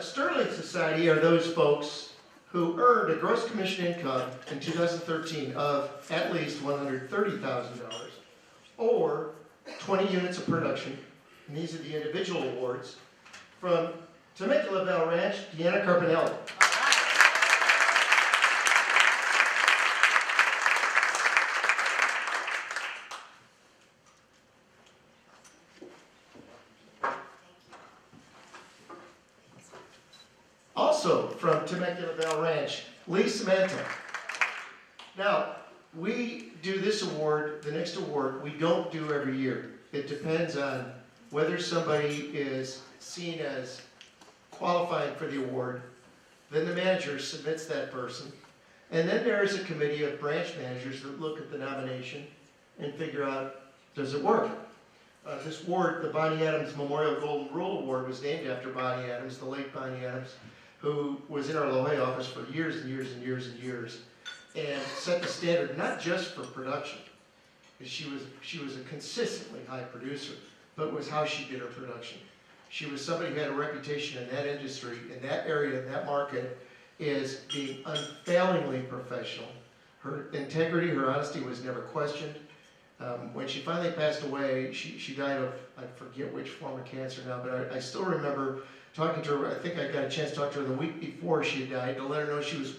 Sterling Society are those folks who earned a gross commission income in 2013 of at least $130,000 or 20 units of production. And these are the individual awards. From Temecula Valley Ranch, Deanna Carpinelli. Also from Temecula Valley Ranch, Lee Samantha. Now, we do this award, the next award, we don't do every year. It depends on whether somebody is seen as qualifying for the award. Then the manager submits that person. And then there is a committee of branch managers that look at the nomination and figure out, does it work? This award, the Bonnie Adams Memorial Golden Rule Award, was named after Bonnie Adams, the late Bonnie Adams, who was in our La Jolla office for years and years and years and years, and set the standard not just for production, because she was a consistently high producer, but it was how she did her production. She was somebody who had a reputation in that industry, in that area, in that market, is being unfailingly professional. Her integrity, her honesty was never questioned. When she finally passed away, she died of, I forget which form of cancer now, but I still remember talking to her. I think I got a chance to talk to her the week before she died to let her know she was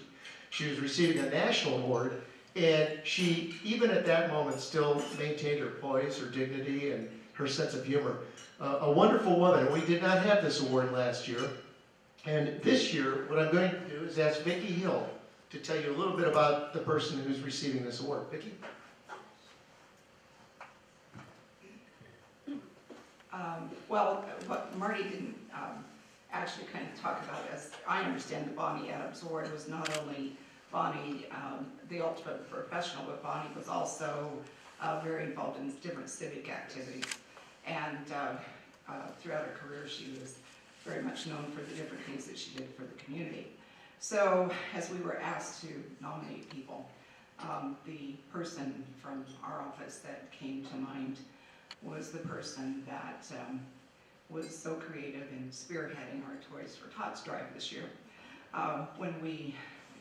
receiving a national award, and she, even at that moment, still maintained her poise, her dignity, and her sense of humor. A wonderful woman. We did not have this award last year, and this year, what I'm going to do is ask Vicki Hill to tell you a little bit about the person who's receiving this award. Vicki? Well, what Marty didn't actually kind of talk about, as I understand the Bonnie Adams Award, was not only Bonnie, the ultimate professional, but Bonnie was also very involved in different civic activities. And throughout her career, she was very much known for the different things that she did for the community. So as we were asked to nominate people, the person from our office that came to mind was the person that was so creative in spearheading our Toys for Tots drive this year. When we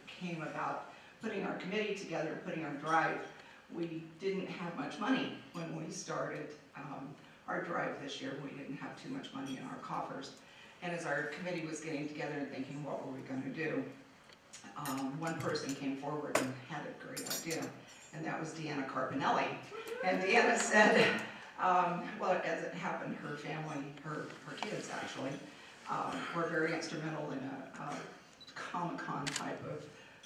came about putting our committee together, putting our drive, we didn't have much money when we started our drive this year. We didn't have too much money in our coffers. And as our committee was getting together and thinking, what were we going to do? One person came forward and had a great idea, and that was Deanna Carpinelli. And Deanna said, well, as it happened, her family, her kids actually, were very instrumental in a Comic-Con type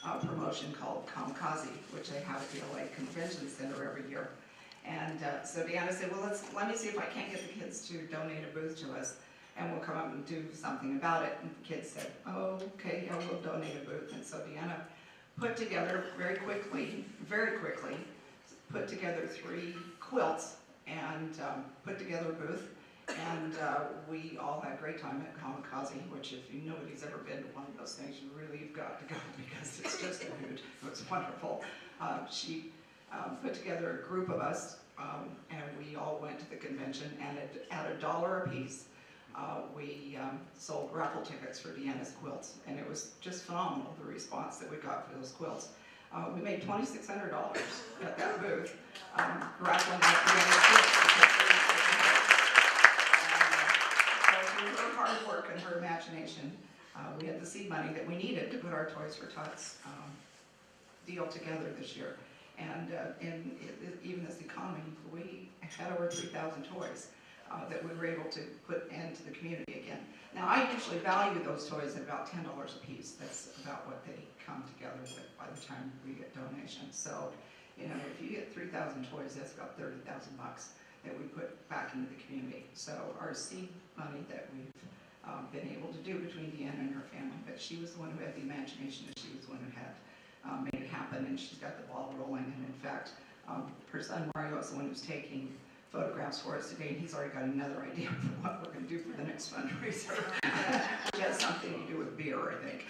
of promotion called Kamikaze, which they have at the LA Convention Center every year. And so Deanna said, well, let me see if I can't get the kids to donate a booth to us, and we'll come up and do something about it. And the kids said, oh, okay, yeah, we'll donate a booth. And so Deanna put together very quickly, put together 3 quilts and put together a booth, and we all had a great time at Kamikaze, which if nobody's ever been to one of those things, you've got to go, because it's just a hoot. It was wonderful. She put together a group of us, and we all went to the convention, and at $1 a piece, we sold raffle tickets for Deanna's quilts, and it was just phenomenal, the response that we got for those quilts. We made $2,600 at that booth, raffling out Deanna's quilts. So through her hard work and her imagination, we had the seed money that we needed to put our Toys for Tots deal together this year. And even this economy, we had over 3,000 toys that we were able to put into the community again. Now, I usually value those toys at about $10 a piece. That's about what they come together with by the time we get donations. So, you know, if you get 3,000 toys, that's about $30,000 that we put back into the community. So our seed money that we've been able to do between Deanna and her family, but she was the one who had the imagination, and she was the one who had made it happen, and she's got the ball rolling. And in fact, her son Mario is the one who's taking photographs for us today, and he's already got another idea for what we're going to do for the next fundraiser. Which has something to do with beer, I think.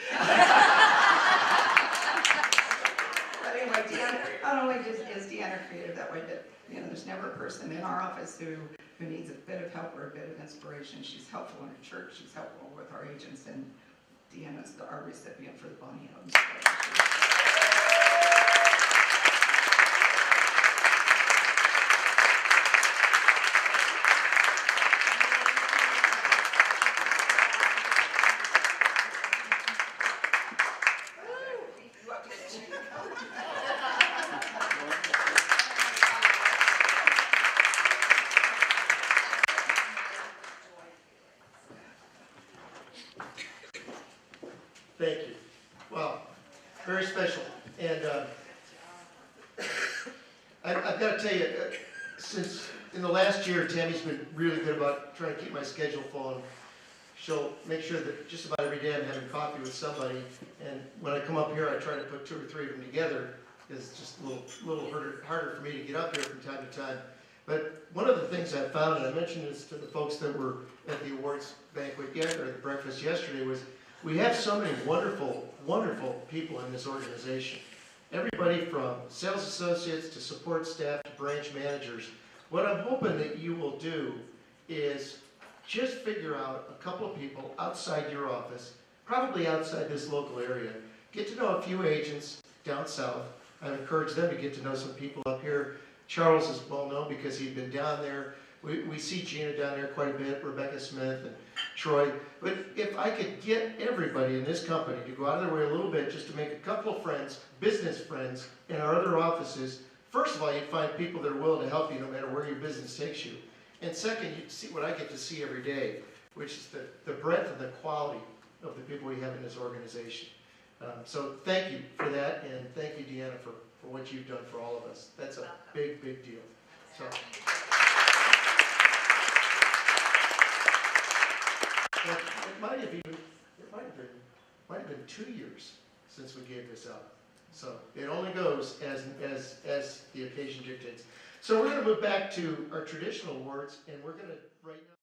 But anyway, Deanna, not only is Deanna creative that way, but you know, there's never a person in our office who needs a bit of help or a bit of inspiration. She's helpful in her church, she's helpful with our agents, and Deanna's our recipient for the Bonnie Adams Scholarship. Thank you. Wow, very special. And I've got to tell you, since in the last year, Tammy's been really good about trying to keep my schedule full. And she'll make sure that just about every day I'm having coffee with somebody. And when I come up here, I try to put 2 or 3 of them together. It's just a little harder for me to get up here from time to time. But one of the things I found, and I mentioned this to the folks that were at the awards banquet or the breakfast yesterday, was we have so many wonderful, wonderful people in this organization. Everybody from sales associates to support staff to branch managers. What I'm hoping that you will do is just figure out a couple of people outside your office, probably outside this local area. Get to know a few agents down south. I've encouraged them to get to know some people up here. Charles is well known because he'd been down there. We see Gina down there quite a bit, Rebecca Smith and Troy. But if I could get everybody in this company to go out of their way a little bit just to make a couple of friends, business friends, in our other offices, first of all, you'd find people that are willing to help you no matter where your business takes you. And second, you'd see what I get to see every day, which is the breadth and the quality of the people we have in this organization. So thank you for that, and thank you, Deanna, for what you've done for all of us. That's a big, big deal. So. It might have been 2 years since we gave this out. So it only goes as the occasion dictates. So we're going to move back to our traditional awards, and we're going to right now.